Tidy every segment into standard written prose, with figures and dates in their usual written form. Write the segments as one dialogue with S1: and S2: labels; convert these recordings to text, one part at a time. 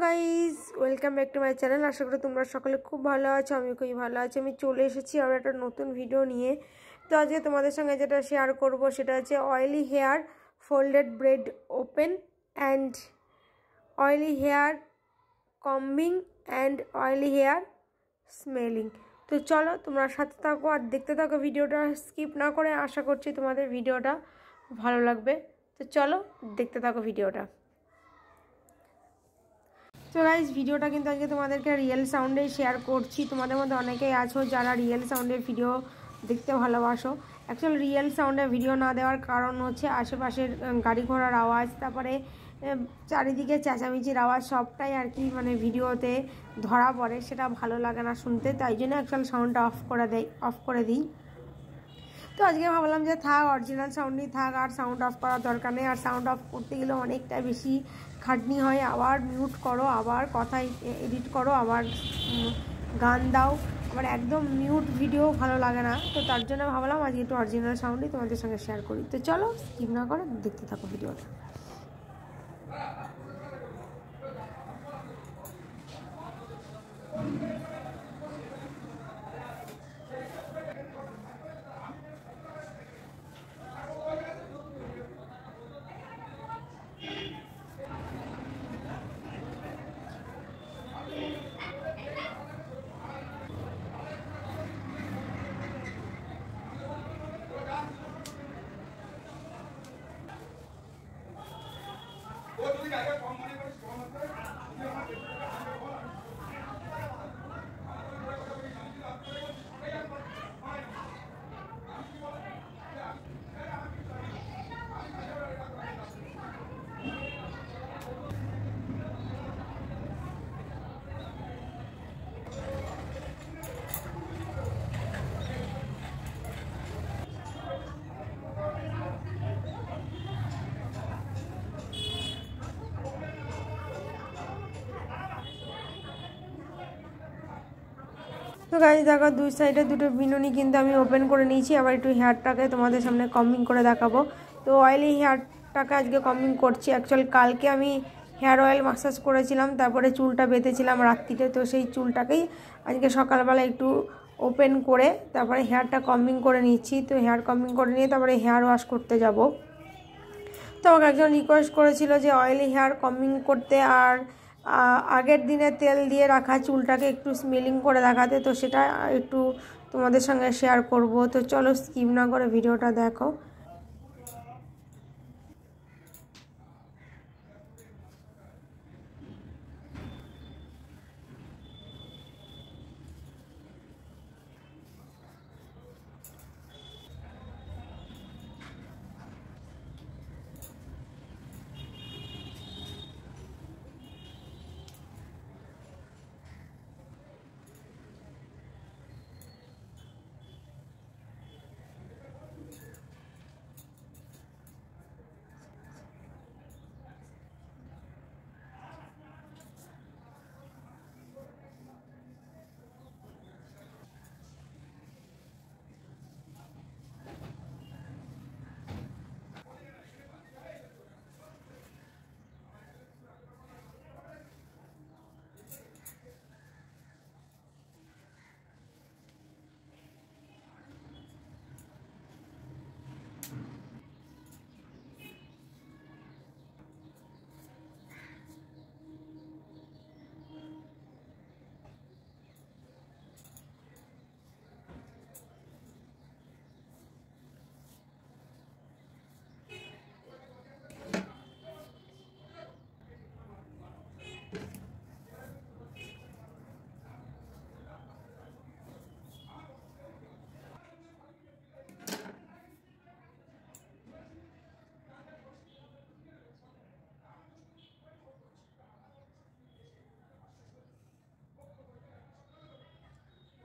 S1: Guys, welcome back to my channel. আশা করি তোমরা সকলে খুব ভালো আছো, আমি খুবই ভালো আছি। আমি চলে এসেছি আবার একটা নতুন ভিডিও নিয়ে। তো আজকে তোমাদের সঙ্গে যেটা শেয়ার করব সেটা হচ্ছে oily hair folded braid open and oily hair combing and oily hair smelling. তো চলো তোমরা সাথে থাকো আর দেখতে থাকো ভিডিওটা স্কিপ না করে। আশা করছি তোমাদের ভিডিওটা ভালো লাগবে। তো চলো দেখতে থাকো ভিডিওটা। তো গাইজ, ভিডিওটা কিন্তু আজকে তোমাদেরকে রিয়েল সাউন্ডেই শেয়ার করছি। তোমাদের মধ্যে অনেকেই আছো যারা রিয়েল সাউন্ডের ভিডিও দেখতে ভালোবাসো। অ্যাকচুয়ালি রিয়েল সাউন্ডের ভিডিও না দেওয়ার কারণ হচ্ছে আশেপাশের গাড়ি ঘোড়ার আওয়াজ, তারপরে চারিদিকে চেঁচামেচির আওয়াজ সবটাই আর কি মানে ভিডিওতে ধরা পড়ে, সেটা ভালো লাগে না শুনতে। তাই জন্য অ্যাকচুয়াল সাউন্ডটা অফ করে দিই। তো আজকে ভাবলাম যে থাক, অরিজিনাল সাউন্ডই থাক, আর সাউন্ড অফ করার দরকার নেই। আর সাউন্ড অফ করতে গেলে অনেকটা বেশি খাটনি হয়, আবার মিউট করো, আবার কথা এডিট করো, আবার গান দাও, আবার একদম মিউট ভিডিও ভালো লাগে না। তো তার জন্য ভাবলাম আজকে একটু অরিজিনাল সাউন্ডই তোমাদের সঙ্গে শেয়ার করি। তো চলো স্কিপ না করে দেখতে থাকো ভিডিওটা। তো গাইজ দেখো, দুই সাইডে দুটো বিনুনি কিন্তু আমি ওপেন করে নিয়েছি। আবার একটু হেয়ারটাকে তোমাদের সামনে কম্বিং করে দেখাবো। তো অয়েলি হেয়ারটাকে আজকে কম্বিং করছি। অ্যাকচুয়ালি কালকে আমি হেয়ার অয়েল ম্যাসাজ করেছিলাম, তারপরে চুলটা বেঁধেছিলাম রাত্রিতে। তো সেই চুলটাকেই আজকে সকালবেলা একটু ওপেন করে তারপরে হেয়ারটা কম্বিং করে নিচ্ছি। তো হেয়ার কম্বিং করে নিয়ে তারপরে হেয়ার ওয়াশ করতে যাব। তো আমাকে একজন রিকোয়েস্ট করেছিল যে অয়েলি হেয়ার কম্বিং করতে আর আগের দিনে তেল দিয়ে রাখা চুলটাকে একটু স্মেলিং করে দেখাতে। তো সেটা একটু তোমাদের সঙ্গে শেয়ার করব। তো চলো স্কিপ না করে ভিডিওটা দেখো।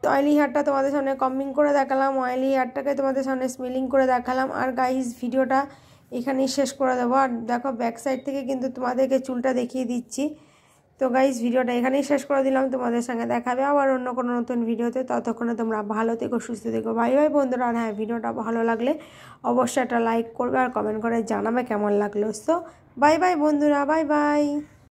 S1: তো অয়েলি হেয়ারটা তোমাদের সামনে কম্বিং করে দেখালাম, অয়েলি হেয়ারটাকে তোমাদের সামনে স্মেলিং করে দেখালাম। আর গাইজ, ভিডিওটা এখানেই শেষ করে দেবো। আর দেখো, ব্যাক সাইড থেকে কিন্তু তোমাদেরকে চুলটা দেখিয়ে দিচ্ছি। তো গাইজ, ভিডিওটা এখানেই শেষ করে দিলাম। তোমাদের সঙ্গে দেখাবে আবার অন্য কোনো নতুন ভিডিওতে। ততক্ষণে তোমরা ভালো থেকো, সুস্থ থেকো। বাই বাই বন্ধুরা। আর হ্যাঁ, ভিডিওটা ভালো লাগলে অবশ্যই একটা লাইক করবে আর কমেন্ট করে জানাবে কেমন লাগলো। সো বাই বাই বন্ধুরা, বাই বাই।